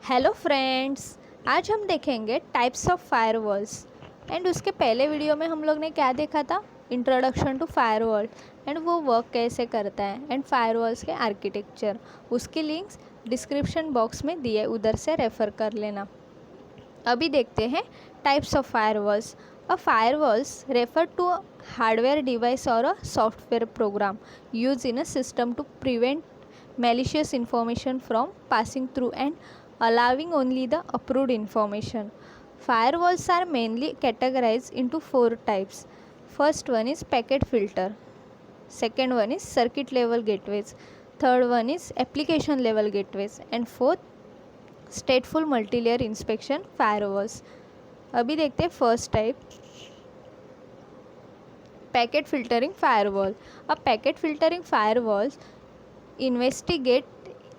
Hello friends. आज हम देखेंगे टाइप्स ऑफ फायरवॉल्स। एंड उसके पहले वीडियो में हम लोग ने क्या देखा था, इंट्रोडक्शन टू फायरवॉल एंड वो वर्क कैसे करता है एंड फायरवॉल्स के आर्किटेक्चर। उसकी लिंक्स डिस्क्रिप्शन बॉक्स में दिए, उधर से रेफ़र कर लेना। अभी देखते हैं types of firewalls. A firewalls refer to a hardware device or a software program use in a system to prevent malicious information from passing through and allowing only the approved information. Firewalls are mainly categorized into 4 types. First one is packet filter. Second one is circuit level gateways. Third one is application level gateways. And fourth, stateful multi-layer inspection firewalls. अभी देखते हैं first type, packet filtering firewall. A packet filtering firewall investigate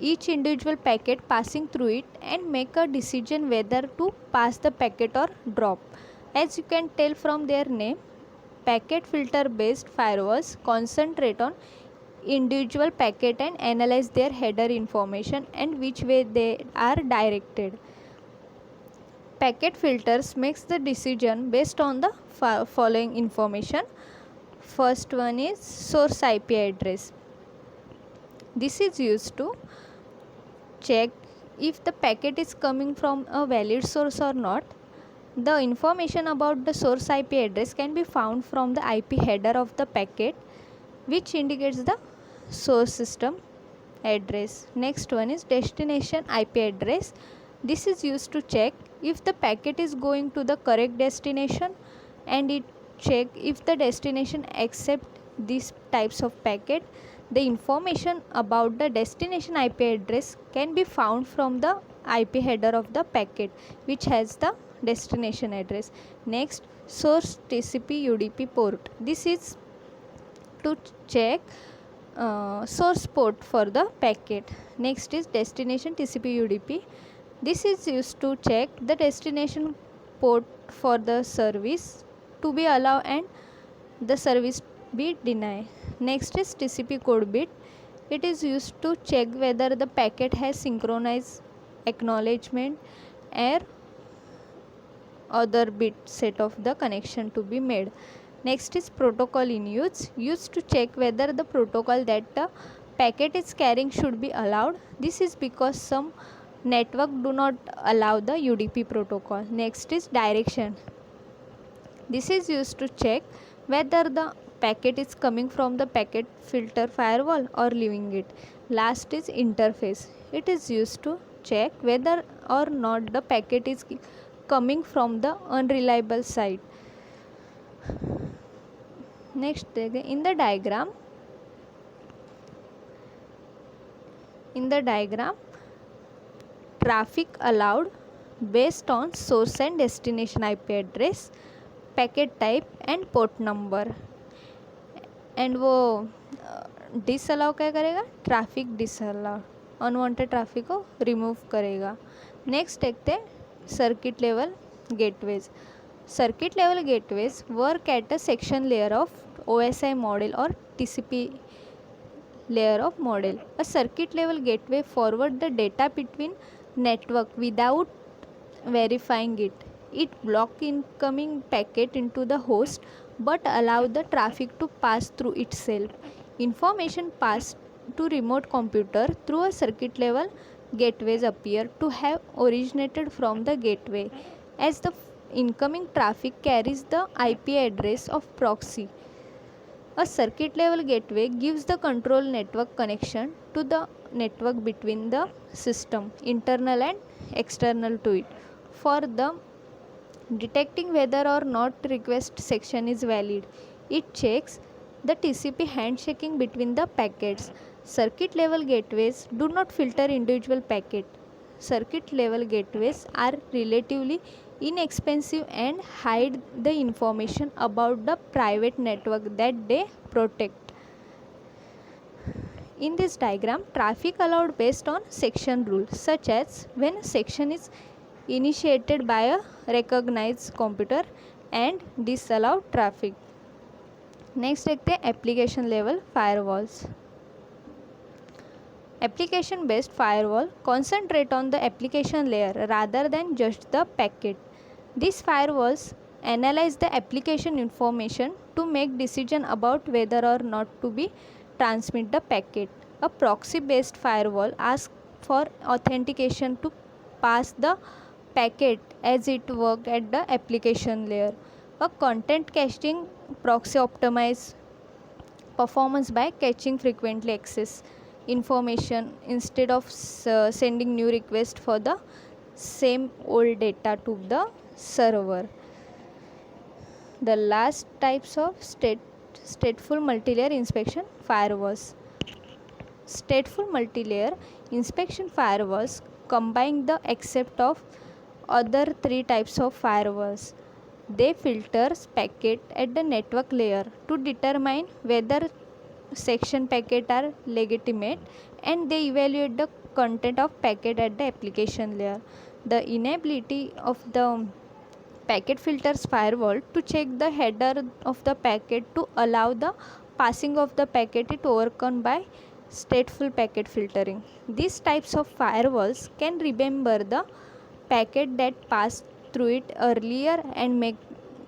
each individual packet passing through it and make a decision whether to pass the packet or drop. As you can tell from their name, packet filter based firewalls concentrate on individual packet and analyze their header information and which way they are directed. Packet filters makes the decision based on the following information. First one is source IP address. This is used to check if the packet is coming from a valid source or not. The information about the source IP address can be found from the IP header of the packet, which indicates the source system address. Next one is destination IP address. This is used to check if the packet is going to the correct destination, and it check if the destination accept these types of packet. The information about the destination IP address can be found from the IP header of the packet, which has the destination address. Next, source TCP UDP port. This is to check source port for the packet. Next is destination TCP UDP. This is used to check the destination port for the service to be allowed and the service be denied. Next is TCP code bit. It is used to check whether the packet has synchronized acknowledgement or other bit set of the connection to be made. Next is protocol in use, used to check whether the protocol that the packet is carrying should be allowed. This is because some network do not allow the UDP protocol. Next is direction. This is used to check whether the packet is coming from the packet filter firewall or leaving it. Last is interface. It is used to check whether or not the packet is coming from the unreliable site. Next, in the diagram, traffic allowed based on source and destination IP address, packet type and port number. And वो disallow क्या करेगा, traffic disallow, unwanted traffic को remove करेगा. Next देखते हैं circuit level gateways. Circuit level gateways work at a section layer of OSI model और TCP layer of model. A circuit level gateway forward the data between network without verifying it. It block incoming packet into the host but allow the traffic to pass through itself. Information passed to remote computer through a circuit level gateways appear to have originated from the gateway, as the incoming traffic carries the IP address of proxy. A circuit level gateway gives the control network connection to the network between the system, internal and external to it, for the detecting whether or not request section is valid. It checks the TCP handshaking between the packets. Circuit level gateways do not filter individual packet. Circuit level gateways are relatively inexpensive and hide the information about the private network that they protect. In this diagram, traffic allowed based on section rules, such as when a section is initiated by a recognized computer and disallowed traffic. Next देखते हैं application level firewalls. Application based firewall concentrate on the application layer rather than just the packet. These firewalls analyze the application information to make decision about whether or not to be transmit the packet. A proxy based firewall asks for authentication to pass the packet as it works at the application layer. A content caching proxy optimizes performance by catching frequently access information instead of sending new requests for the same old data to the server. The last types of stateful multilayer inspection firewalls. Stateful multilayer inspection firewalls combine the accept of other three types of firewalls. They filter packet at the network layer to determine whether section packet are legitimate, and they evaluate the content of packet at the application layer. The inability of the packet filters firewall to check the header of the packet to allow the passing of the packet is overcome by stateful packet filtering. These types of firewalls can remember the packet that passed through it earlier and make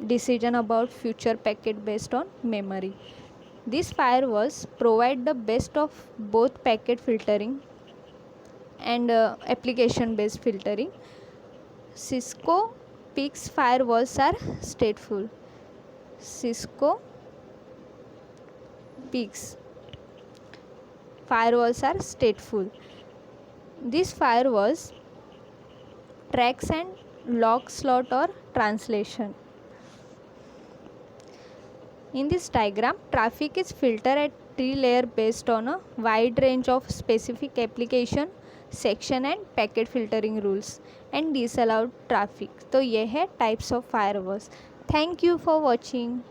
decision about future packet based on memory. These firewalls provide the best of both packet filtering and application based filtering. Cisco PIX firewalls are stateful. Cisco PIX firewalls are stateful. These firewalls tracks and log slot or translation. In this diagram, traffic is filtered at three layers based on a wide range of specific application, section and packet filtering rules and disallowed traffic. तो ये है types of firewalls. Thank you for watching.